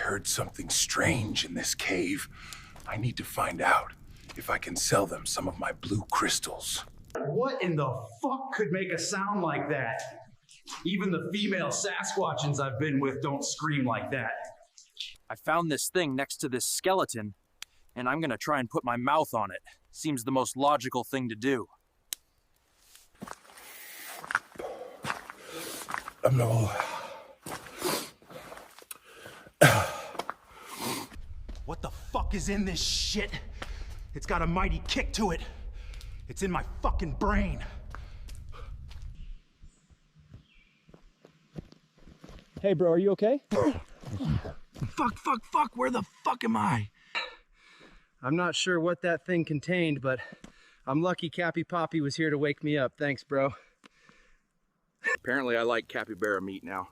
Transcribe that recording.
heard something strange in this cave. I need to find out if I can sell them some of my blue crystals. What in the fuck could make a sound like that? Even the female Sasquatchins I've been with don't scream like that. I found this thing next to this skeleton, and I'm gonna try and put my mouth on it. Seems the most logical thing to do. No. What the fuck is in this shit? It's got a mighty kick to it. It's in my fucking brain. Hey bro, are you okay? Fuck, where the fuck am I? I'm not sure what that thing contained, but I'm lucky Cappy Poppy was here to wake me up. Thanks, bro. Apparently I like capybara meat now.